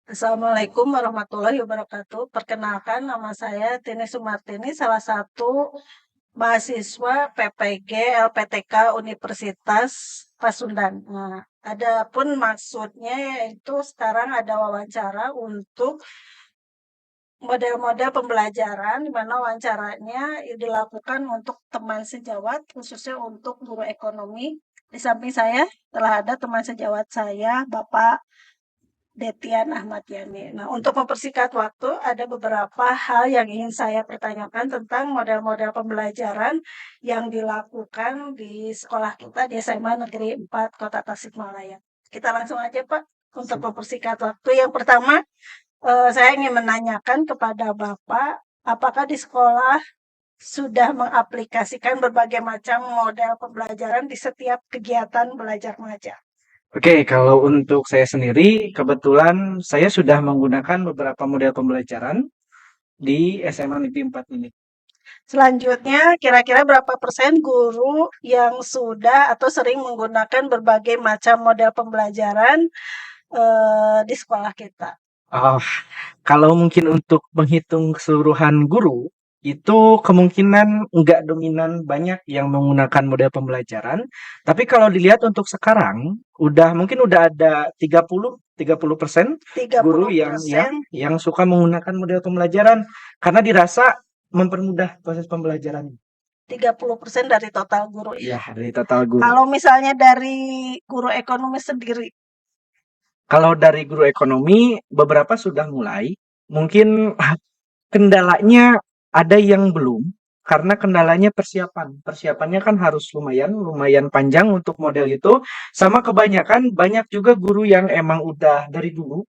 Assalamualaikum warahmatullahi wabarakatuh. Perkenalkan, nama saya Tini Sumartini, salah satu mahasiswa PPG LPTK Universitas Pasundan. Nah, adapun maksudnya yaitu sekarang ada wawancara untuk model-model pembelajaran, di mana wawancaranya dilakukan untuk teman sejawat, khususnya untuk guru ekonomi. Di samping saya telah ada teman sejawat saya, Bapak Detian Ahmad Yani. Nah, untuk mempersingkat waktu, ada beberapa hal yang ingin saya pertanyakan tentang model-model pembelajaran yang dilakukan di sekolah kita di SMA Negeri 4 Kota Tasikmalaya. Kita langsung aja, Pak, untuk mempersingkat waktu. Yang pertama, saya ingin menanyakan kepada Bapak, apakah di sekolah sudah mengaplikasikan berbagai macam model pembelajaran di setiap kegiatan belajar mengajar? Oke, kalau untuk saya sendiri, kebetulan saya sudah menggunakan beberapa model pembelajaran di SMA Negeri 4 ini. Selanjutnya, kira-kira berapa persen guru yang sudah atau sering menggunakan berbagai macam model pembelajaran di sekolah kita? Oh, kalau mungkin untuk menghitung keseluruhan guru, itu kemungkinan nggak dominan banyak yang menggunakan model pembelajaran. Tapi kalau dilihat untuk sekarang, mungkin udah ada 30% guru yang ya 30%, yang suka menggunakan model pembelajaran karena dirasa mempermudah proses pembelajaran. 30% dari total guru ya. Iya, dari total guru. Kalau misalnya dari guru ekonomi sendiri, Kalau dari guru ekonomi, beberapa sudah mulai. Mungkin kendalanya ada yang belum, karena kendalanya persiapan. Persiapannya kan harus lumayan, lumayan panjang untuk model itu. Sama kebanyakan, banyak juga guru yang emang udah dari dulu.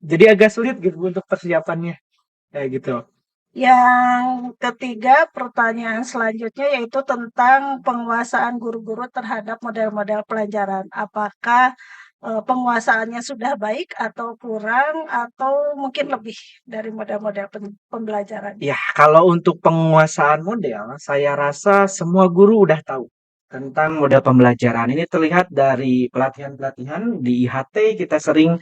Jadi agak sulit gitu untuk persiapannya. Kayak gitu. yang ketiga pertanyaan selanjutnya yaitu tentang penguasaan guru-guru terhadap model-model pelajaran. Apakah penguasaannya sudah baik atau kurang atau mungkin lebih dari model-model pembelajaran? Ya, kalau untuk penguasaan model, saya rasa semua guru udah tahu tentang model pembelajaran. Ini terlihat dari pelatihan-pelatihan di IHT, kita sering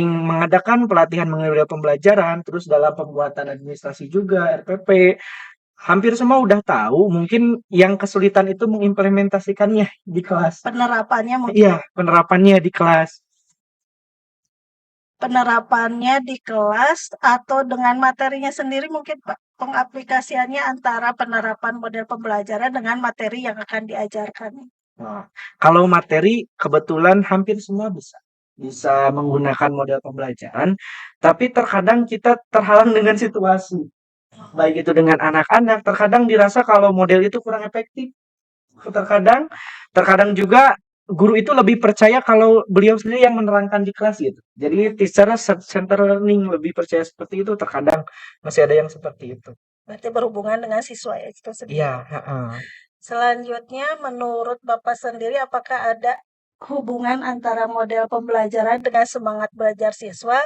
mengadakan pelatihan mengenai model pembelajaran, terus dalam pembuatan administrasi juga, RPP. Hampir semua udah tahu, mungkin yang kesulitan itu mengimplementasikannya di kelas. Penerapannya mungkin Iya, penerapannya di kelas. penerapannya di kelas atau dengan materinya sendiri mungkin Pak, pengaplikasiannya antara penerapan model pembelajaran dengan materi yang akan diajarkan. Nah, kalau materi kebetulan hampir semua bisa. Bisa menggunakan model pembelajaran, tapi terkadang kita terhalang dengan situasi. Baik itu dengan anak-anak, terkadang dirasa kalau model itu kurang efektif. Terkadang, terkadang juga guru itu lebih percaya kalau beliau sendiri yang menerangkan di kelas gitu. Jadi secara center learning lebih percaya seperti itu. Terkadang masih ada yang seperti itu. Berarti berhubungan dengan siswa itu Iya, sendiri. heeh. Selanjutnya, menurut Bapak sendiri, apakah ada hubungan antara model pembelajaran dengan semangat belajar siswa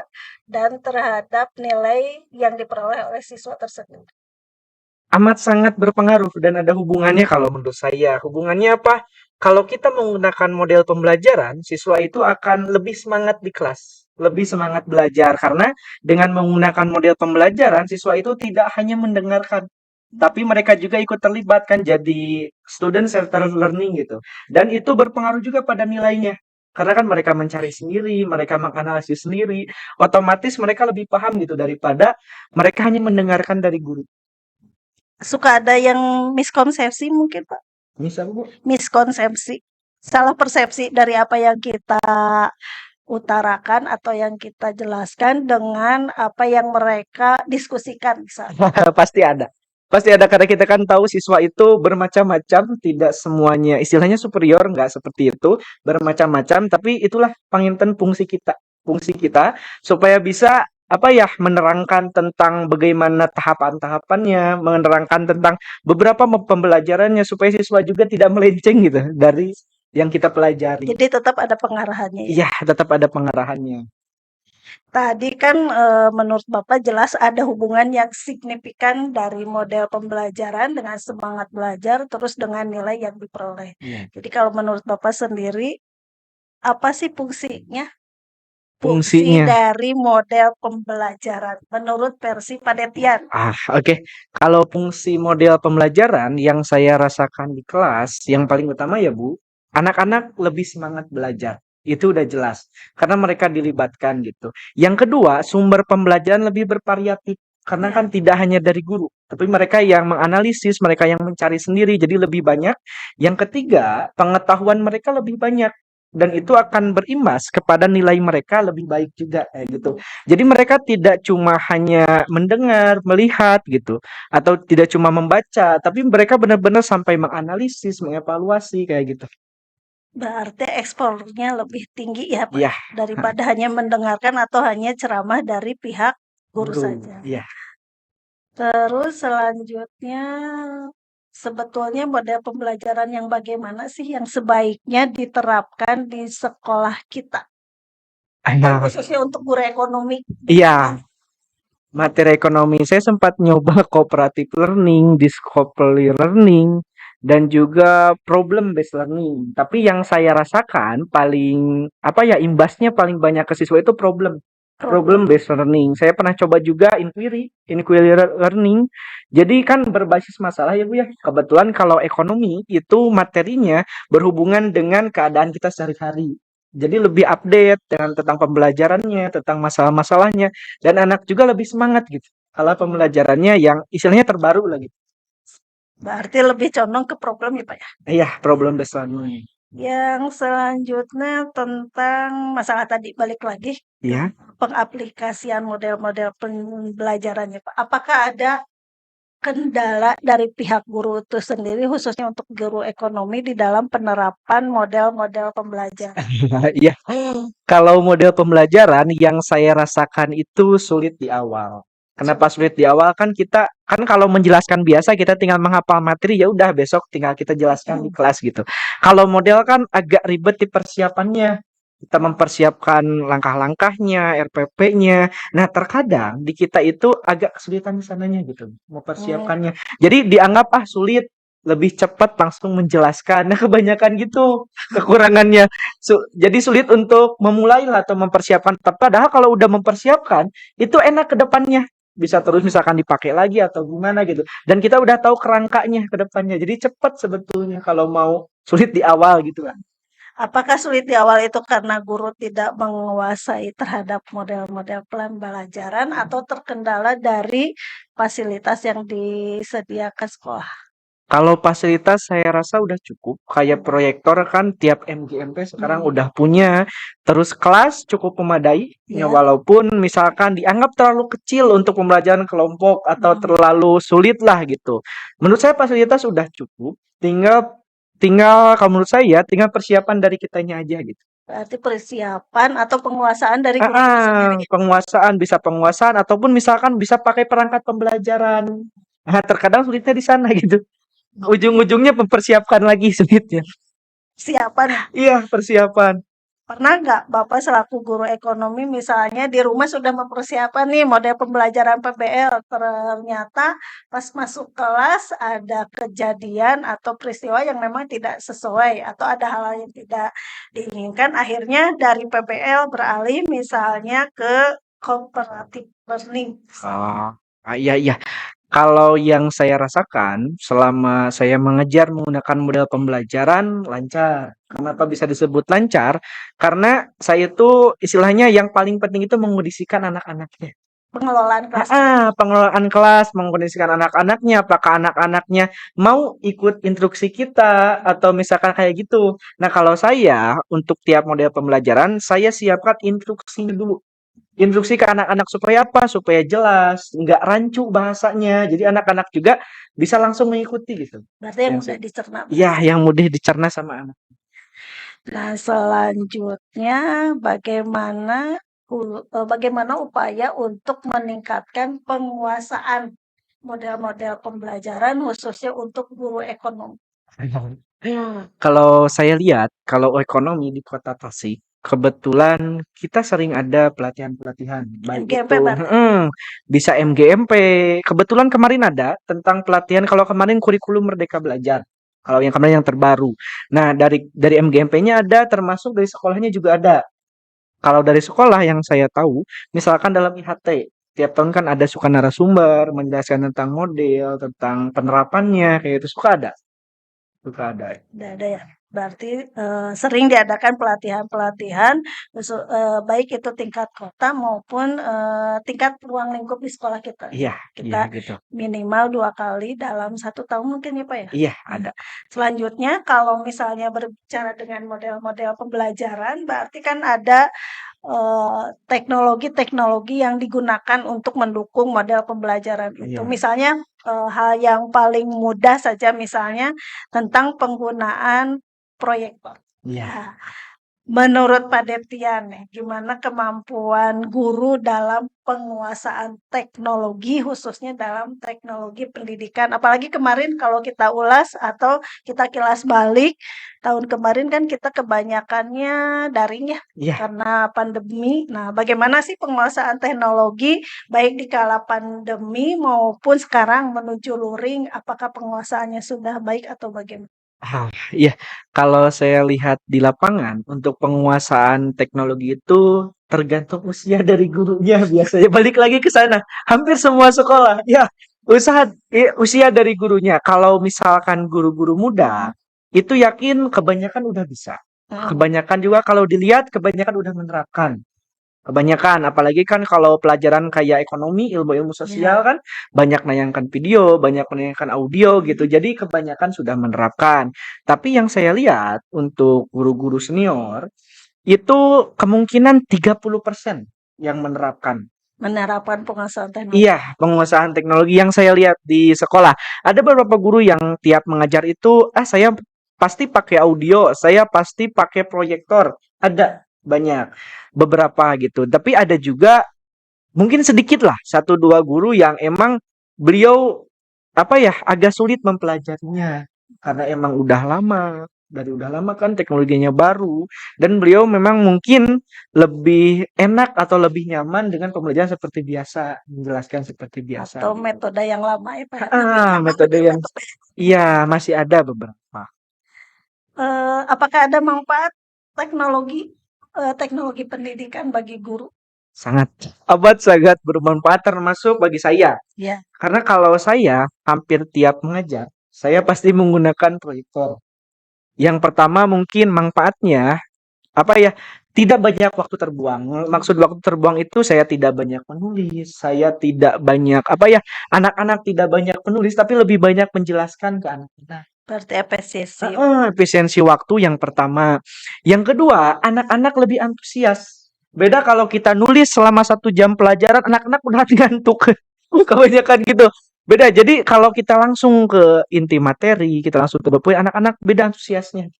dan terhadap nilai yang diperoleh oleh siswa tersebut? Amat sangat berpengaruh dan ada hubungannya kalau menurut saya. Hubungannya apa? Kalau kita menggunakan model pembelajaran, siswa itu akan lebih semangat di kelas, lebih semangat belajar karena dengan menggunakan model pembelajaran, siswa itu tidak hanya mendengarkan, tapi mereka juga ikut terlibat kan jadi student centered learning gitu. Dan itu berpengaruh juga pada nilainya. Karena kan mereka mencari sendiri, mereka menganalisis sendiri, otomatis mereka lebih paham gitu daripada mereka hanya mendengarkan dari guru. Suka ada yang miskonsepsi mungkin, Pak? Misal Bu, Miskonsepsi, salah persepsi dari apa yang kita utarakan atau yang kita jelaskan dengan apa yang mereka diskusikan misalnya. pasti ada. Pasti ada karena kita kan tahu siswa itu bermacam-macam, tidak semuanya istilahnya superior, nggak seperti itu, bermacam-macam, tapi itulah panginten fungsi kita. Fungsi kita supaya bisa apa ya menerangkan tentang bagaimana tahapan-tahapannya, menerangkan tentang beberapa pembelajarannya supaya siswa juga tidak melenceng gitu dari yang kita pelajari. Jadi tetap ada pengarahannya ya. Iya, tetap ada pengarahannya. Tadi kan menurut Bapak jelas ada hubungan yang signifikan dari model pembelajaran dengan semangat belajar terus dengan nilai yang diperoleh. Iya. Jadi kalau menurut Bapak sendiri apa sih fungsinya fungsi Fungsinya. dari model pembelajaran menurut versi Panetian. Oke. Kalau fungsi model pembelajaran yang saya rasakan di kelas, yang paling utama ya Bu, anak-anak lebih semangat belajar. Itu udah jelas. Karena mereka dilibatkan gitu. Yang kedua, sumber pembelajaran lebih bervariatif. Karena kan Ya, tidak hanya dari guru, tapi mereka yang menganalisis, mereka yang mencari sendiri, jadi lebih banyak. Yang ketiga, pengetahuan mereka lebih banyak. Dan itu akan berimbas kepada nilai mereka lebih baik juga, kayak gitu. Jadi mereka tidak cuma hanya mendengar, melihat gitu, atau tidak cuma membaca, tapi mereka benar-benar sampai menganalisis, mengevaluasi kayak gitu. berarti eksplornya lebih tinggi ya, Pak, Iya, ya, daripada hanya mendengarkan atau hanya ceramah dari pihak guru guru. saja. Iya. Terus selanjutnya, sebetulnya model pembelajaran yang bagaimana sih yang sebaiknya diterapkan di sekolah kita? Atau Nah, khususnya untuk guru ekonomi? iya, materi ekonomi saya sempat nyoba cooperative learning, discovery learning, dan juga problem based learning. Tapi yang saya rasakan paling apa ya imbasnya paling banyak ke siswa itu problem Problem. based learning. Saya pernah coba juga inquiry learning. Jadi kan berbasis masalah ya Bu ya. Kebetulan kalau ekonomi itu materinya berhubungan dengan keadaan kita sehari-hari. Jadi lebih update dengan tentang pembelajarannya, tentang masalah-masalahnya, dan anak juga lebih semangat gitu. Kalau pembelajarannya yang istilahnya terbaru lagi. Berarti lebih condong ke problem ya, Pak, ya? Iya, problem based learning. Yang selanjutnya tentang masalah tadi, balik lagi ke Iya. pengaplikasian model-model pembelajarannya, Pak. Apakah ada kendala dari pihak guru itu sendiri, khususnya untuk guru ekonomi di dalam penerapan model-model pembelajaran? Iya. Kalau model pembelajaran yang saya rasakan itu sulit di awal. Kenapa Sulit ya? sulit di awal? Kan kita kan kalau menjelaskan biasa kita tinggal menghafal materi ya udah besok tinggal kita jelaskan di kelas gitu. Kalau model kan agak ribet di persiapannya. Kita mempersiapkan langkah-langkahnya, RPP-nya. Nah, terkadang di kita itu agak kesulitan di sananya gitu, Hmm, mempersiapkannya. Jadi dianggap sulit, lebih cepat langsung menjelaskan. Nah, kebanyakan gitu kekurangannya. Jadi sulit untuk memulai lah atau mempersiapkan. Padahal kalau udah mempersiapkan, itu enak ke depannya. Bisa terus misalkan dipakai lagi atau gimana gitu. Dan kita udah tahu kerangkanya ke depannya. Jadi cepat sebetulnya kalau mau sulit di awal gitu kan. apakah sulit di awal itu karena guru tidak menguasai terhadap model-model pembelajaran atau terkendala dari fasilitas yang disediakan sekolah? Kalau fasilitas saya rasa udah cukup. Kayak proyektor kan tiap MGMP sekarang udah punya. Terus kelas cukup memadai. Ya, Ya. walaupun misalkan dianggap terlalu kecil untuk pembelajaran kelompok atau terlalu sulit lah gitu. Menurut saya fasilitas udah cukup. Tinggal tinggal kalau menurut saya tinggal persiapan dari kitanya aja gitu. Berarti persiapan atau penguasaan dari guru itu sendiri. Penguasaan bisa penguasaan ataupun misalkan bisa pakai perangkat pembelajaran. Nah, terkadang sulitnya di sana gitu. Ujung-ujungnya mempersiapkan lagi sulitnya. Persiapan. Iya, persiapan. Pernah nggak Bapak selaku guru ekonomi misalnya di rumah sudah mempersiapkan nih model pembelajaran PBL, ternyata pas masuk kelas ada kejadian atau peristiwa yang memang tidak sesuai atau ada hal yang tidak diinginkan, akhirnya dari PBL beralih misalnya ke cooperative learning. Oh, iya iya. Kalau yang saya rasakan selama saya mengejar menggunakan model pembelajaran lancar. Kenapa bisa disebut lancar? Karena saya tuh istilahnya yang paling penting itu mengondisikan anak-anaknya. Pengelolaan kelas. Pengelolaan kelas, mengkondisikan anak-anaknya, apakah anak-anaknya mau ikut instruksi kita atau misalkan kayak gitu. Nah, kalau saya untuk tiap model pembelajaran, saya siapkan instruksi dulu. Instruksi ke anak-anak supaya apa? Supaya jelas, nggak rancu bahasanya. Jadi anak-anak juga bisa langsung mengikuti gitu. Berarti yang Yang mudah saya, dicerna. ya, yang mudah dicerna sama anak. Nah, selanjutnya bagaimana upaya untuk meningkatkan penguasaan model-model pembelajaran khususnya untuk guru ekonomi? Kalau saya lihat, kalau ekonomi di Kota Tasik, kebetulan kita sering ada pelatihan-pelatihan, baik MGMP itu berarti. bisa MGMP. Kebetulan kemarin ada tentang pelatihan. Kalau kemarin kurikulum Merdeka Belajar. Kalau yang kemarin yang terbaru. Nah, dari MGMP-nya ada, termasuk dari sekolahnya juga ada. Kalau dari sekolah yang saya tahu, misalkan dalam IHT, tiap tahun kan ada suka narasumber menjelaskan tentang model, tentang penerapannya, kayak itu suka ada. Ada ya. Berarti sering diadakan pelatihan-pelatihan, baik itu tingkat kota maupun tingkat ruang lingkup di sekolah kita. Iya, iya Kita gitu. minimal 2 kali dalam 1 tahun mungkin ya Pak ya. Iya, Nah, ada. selanjutnya kalau misalnya berbicara dengan model-model pembelajaran, berarti kan ada teknologi-teknologi yang digunakan untuk mendukung model pembelajaran itu. Iya, Misalnya hal yang paling mudah saja misalnya tentang penggunaan proyektor. iya. Nah, menurut Pak Deptian nih, gimana kemampuan guru dalam penguasaan teknologi, khususnya dalam teknologi pendidikan? Apalagi kemarin kalau kita ulas atau kita kilas balik, tahun kemarin kan kita kebanyakannya daring ya, Iya. karena pandemi. Nah, bagaimana sih penguasaan teknologi baik di kala pandemi maupun sekarang menuju luring? Apakah penguasaannya sudah baik atau bagaimana? Iya, kalau saya lihat di lapangan untuk penguasaan teknologi itu tergantung usia dari gurunya biasanya. Balik lagi ke sana, hampir semua sekolah, ya usia dari gurunya. Kalau misalkan guru-guru muda, itu yakin kebanyakan udah bisa. Mm. Kebanyakan juga kalau dilihat kebanyakan udah menerapkan. Kebanyakan, apalagi kan kalau pelajaran kayak ekonomi, ilmu-ilmu sosial Ya. kan banyak menayangkan video, banyak menayangkan audio gitu. Jadi kebanyakan sudah menerapkan. Tapi yang saya lihat untuk guru-guru senior itu kemungkinan 30% yang menerapkan. Menerapkan penguasaan teknologi. Iya, penguasaan teknologi yang saya lihat di sekolah. Ada beberapa guru yang tiap mengajar itu, saya pasti pakai audio, saya pasti pakai proyektor. Ada banyak, beberapa gitu. Tapi ada juga mungkin sedikit lah, satu dua guru yang emang beliau agak sulit mempelajarinya karena emang udah lama kan teknologinya baru dan beliau memang mungkin lebih enak atau lebih nyaman dengan pembelajaran seperti biasa, menjelaskan seperti biasa Atau gitu. metode yang lama ya Pak ya, lebih nyaman Metode dengan yang metode. iya masih ada beberapa. Apakah ada manfaat teknologi teknologi pendidikan bagi guru? Sangat amat sangat bermanfaat termasuk bagi saya. Ya. Karena kalau saya hampir tiap mengajar, saya pasti menggunakan proyektor. Yang pertama mungkin manfaatnya apa ya? Tidak banyak waktu terbuang. Maksud waktu terbuang itu saya tidak banyak menulis, saya tidak banyak anak-anak tidak banyak menulis tapi lebih banyak menjelaskan ke anak-anak. Berarti efisiensi. Efisiensi waktu yang pertama. Yang kedua, anak-anak lebih antusias. Beda kalau kita nulis selama 1 jam pelajaran, anak-anak udah ngantuk. Kebanyakan gitu. Beda. Jadi kalau kita langsung ke inti materi, kita langsung to the point, anak-anak beda antusiasnya.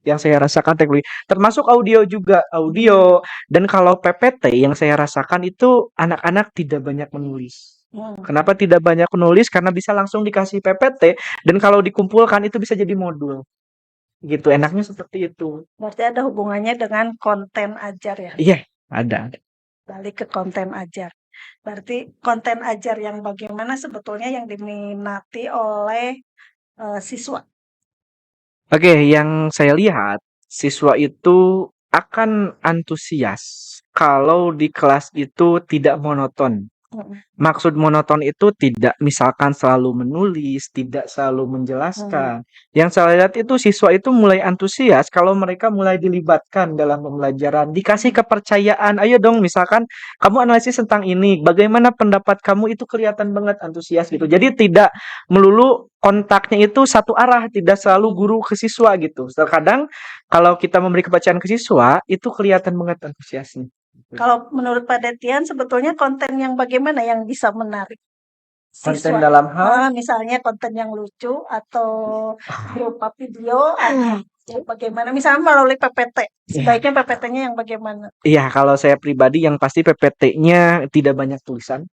Yang saya rasakan teknologi. Termasuk audio juga. Audio. Dan kalau PPT yang saya rasakan itu anak-anak tidak banyak menulis. Kenapa tidak banyak menulis? Karena bisa langsung dikasih PPT dan kalau dikumpulkan itu bisa jadi modul. Gitu, enaknya seperti itu. Berarti ada hubungannya dengan konten ajar ya. Iya, ada. Balik ke konten ajar. Berarti konten ajar yang bagaimana sebetulnya yang diminati oleh siswa. Oke, yang saya lihat siswa itu akan antusias kalau di kelas itu tidak monoton. Maksud monoton itu tidak misalkan selalu menulis, tidak selalu menjelaskan. Yang saya lihat itu siswa itu mulai antusias kalau mereka mulai dilibatkan dalam pembelajaran, dikasih kepercayaan. Ayo dong, misalkan kamu analisis tentang ini, bagaimana pendapat kamu itu kelihatan banget antusias gitu. Jadi tidak melulu kontaknya itu satu arah, tidak selalu guru ke siswa gitu. Terkadang kalau kita memberi kepercayaan ke siswa, itu kelihatan banget antusiasnya. Kalau menurut Pak Detian sebetulnya konten yang bagaimana yang bisa menarik Konten siswa? dalam hal Misalnya konten yang lucu atau berupa video atau bagaimana? Misalnya melalui PPT. Sebaiknya PPT-nya yang bagaimana? Iya, kalau saya pribadi yang pasti PPT-nya tidak banyak tulisan.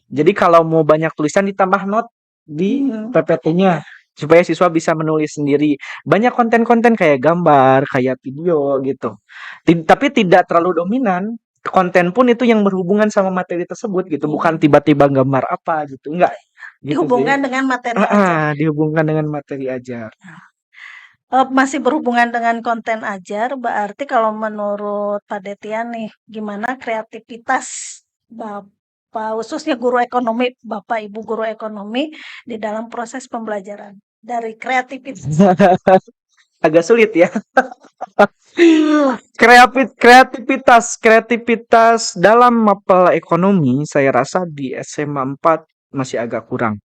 Jadi kalau mau banyak tulisan ditambah not di PPT-nya supaya siswa bisa menulis sendiri. Banyak konten-konten kayak gambar, kayak video gitu. Tapi tidak terlalu dominan. Konten pun itu yang berhubungan sama materi tersebut gitu, bukan tiba-tiba gambar apa gitu. Enggak. Gitu Dihubungkan sih. dengan materi ajar. Dihubungkan dengan materi ajar. Masih berhubungan dengan konten ajar, berarti kalau menurut Pak Detian nih, gimana kreativitas Bapak, khususnya guru ekonomi, Bapak Ibu guru ekonomi di dalam proses pembelajaran? Dari kreativitas. Agak sulit ya. Kreativitas dalam mapel ekonomi saya rasa di SMA 4 masih agak kurang.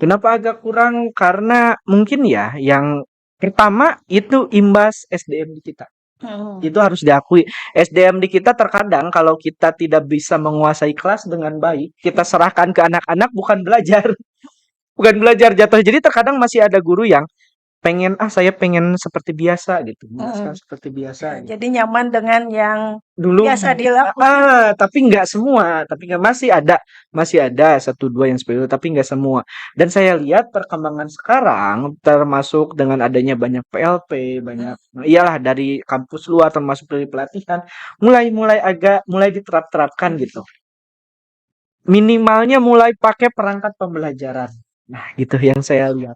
Kenapa agak kurang? Karena mungkin ya yang pertama itu imbas SDM di kita. Itu harus diakui. SDM di kita terkadang kalau kita tidak bisa menguasai kelas dengan baik, kita serahkan ke anak-anak bukan belajar. Bukan belajar jatuh. Jadi terkadang masih ada guru yang saya pengen seperti biasa gitu. Seperti biasa gitu. Jadi nyaman dengan yang Dulu biasa dilakukan. tapi nggak semua, masih ada satu dua yang seperti itu, tapi nggak semua. Dan saya lihat perkembangan sekarang termasuk dengan adanya banyak PLP, banyak iyalah dari kampus luar termasuk dari pelatihan mulai diterapkan gitu. Minimalnya mulai pakai perangkat pembelajaran. Nah, gitu yang saya lihat.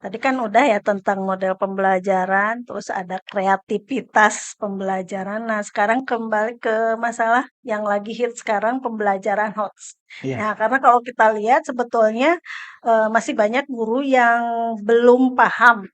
Tadi kan udah ya tentang model pembelajaran, terus ada kreativitas pembelajaran. Nah, sekarang kembali ke masalah yang lagi hit sekarang, pembelajaran HOTS. Iya. Nah, karena kalau kita lihat sebetulnya masih banyak guru yang belum paham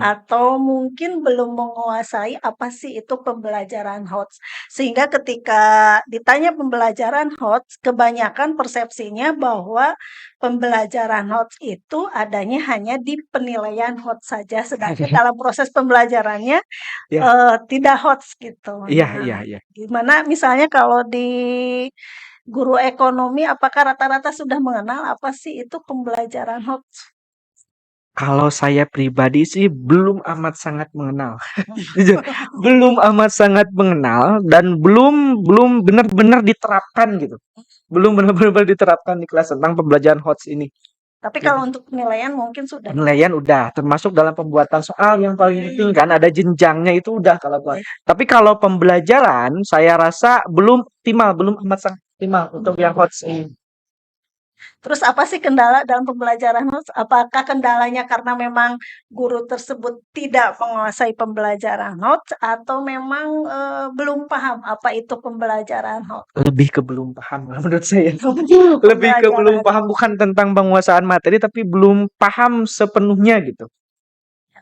atau mungkin belum menguasai apa sih itu pembelajaran HOTS. Sehingga ketika ditanya pembelajaran HOTS, kebanyakan persepsinya bahwa pembelajaran HOTS itu adanya hanya di penilaian HOTS saja, sedangkan dalam proses pembelajarannya Ya. tidak HOTS gitu. Iya, Nah, iya, iya. gimana misalnya kalau di guru ekonomi, apakah rata-rata sudah mengenal apa sih itu pembelajaran HOTS? Kalau saya pribadi sih belum amat sangat mengenal. Jujur, belum amat sangat mengenal dan belum belum benar-benar diterapkan gitu. Belum benar-benar diterapkan di kelas tentang pembelajaran HOTS ini. Tapi Gitu. kalau untuk penilaian mungkin sudah. Penilaian udah, termasuk dalam pembuatan soal yang paling penting kan ada jenjangnya itu udah kalau tapi kalau pembelajaran saya rasa belum optimal, belum amat sangat optimal untuk yang HOTS ini. Terus apa sih kendala dalam pembelajaran HOTS? Apakah kendalanya karena memang guru tersebut tidak menguasai pembelajaran HOTS atau memang belum paham apa itu pembelajaran HOTS? Lebih ke belum paham lah menurut saya. Lebih ke belum Pembelajaran. paham bukan tentang penguasaan materi tapi belum paham sepenuhnya gitu.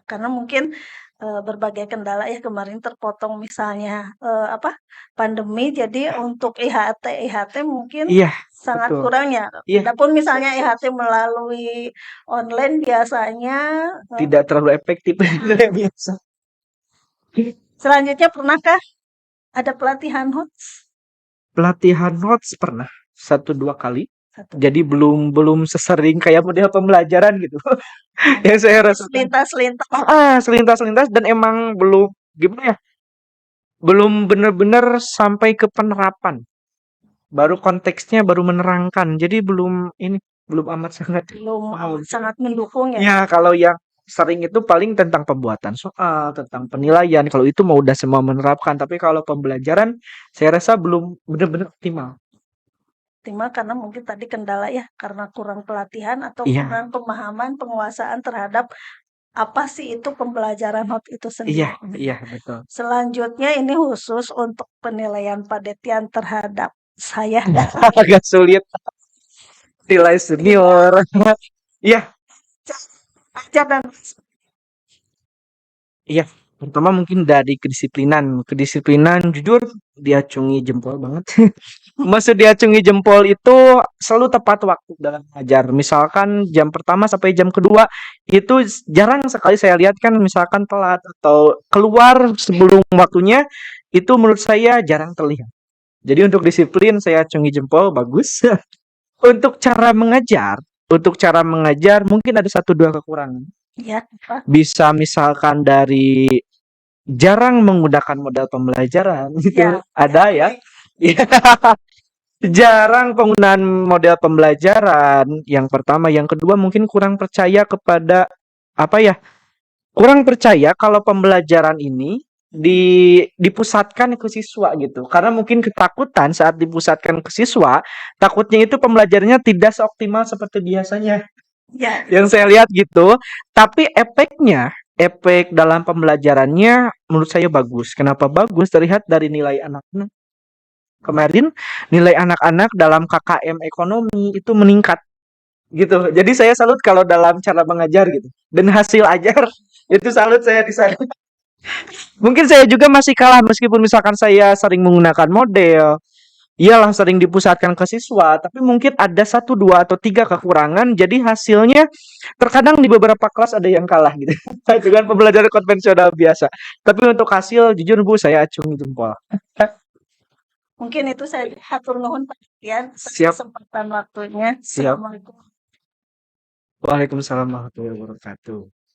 Karena mungkin berbagai kendala ya kemarin terpotong misalnya apa pandemi, jadi untuk IHT mungkin Iya, sangat betul. kurang ya. Iya, Adapun misalnya IHT melalui online biasanya tidak terlalu efektif kayak biasa. selanjutnya pernahkah ada pelatihan HOTS? Pelatihan notes pernah 1-2 kali. Satu. Jadi belum belum sesering kayak model pembelajaran gitu. Yang saya rasakan Selintas-selintas. selintas-selintas dan emang belum gimana ya? Belum benar-benar sampai ke penerapan. Baru konteksnya baru menerangkan. Jadi belum amat sangat Belum wow. sangat mendukung ya. Ya, kalau yang sering itu paling tentang pembuatan soal, tentang penilaian. Kalau itu mau udah semua menerapkan, tapi kalau pembelajaran saya rasa belum benar-benar optimal. Optimal karena mungkin tadi kendala ya, karena kurang pelatihan atau Iya, kurang pemahaman, penguasaan terhadap apa sih itu pembelajaran HOT itu iya, sendiri. iya, betul. Selanjutnya ini khusus untuk penilaian Pak Detian terhadap saya. Agak sulit nilai senior. Iya, Ajar dan iya. Pertama mungkin dari kedisiplinan. Kedisiplinan jujur diacungi jempol banget. Maksud diacungi jempol itu selalu tepat waktu dalam mengajar. Misalkan jam pertama sampai jam kedua itu jarang sekali saya lihat kan misalkan telat atau keluar sebelum waktunya itu menurut saya jarang terlihat. Jadi untuk disiplin saya acungi jempol bagus. Untuk cara mengajar mungkin ada 1-2 kekurangan. ya, Pak. Bisa misalkan dari jarang menggunakan modal pembelajaran gitu. Ya, Ada ya. Iya. Jarang penggunaan model pembelajaran, yang pertama. Yang kedua mungkin kurang percaya kepada, apa ya, kurang percaya kalau pembelajaran ini dipusatkan ke siswa gitu. Karena mungkin ketakutan saat dipusatkan ke siswa, takutnya itu pembelajarannya tidak seoptimal seperti biasanya. ya, Yang saya lihat gitu, tapi efek dalam pembelajarannya menurut saya bagus. Kenapa bagus? Terlihat dari nilai anak-anak. Kemarin nilai anak-anak dalam KKM ekonomi itu meningkat gitu. Jadi saya salut kalau dalam cara mengajar gitu. Dan hasil ajar itu salut saya di sana. Mungkin saya juga masih kalah meskipun misalkan saya sering menggunakan model, iyalah sering dipusatkan ke siswa, tapi mungkin ada satu, dua, atau tiga kekurangan, jadi hasilnya terkadang di beberapa kelas ada yang kalah gitu. Dengan pembelajaran konvensional biasa. Tapi untuk hasil, jujur Bu, saya acungi jempol. Mungkin itu saya hatur nuhun perhatian atas Siap, kesempatan waktunya. siap. Assalamualaikum. Waalaikumsalam warahmatullahi wabarakatuh.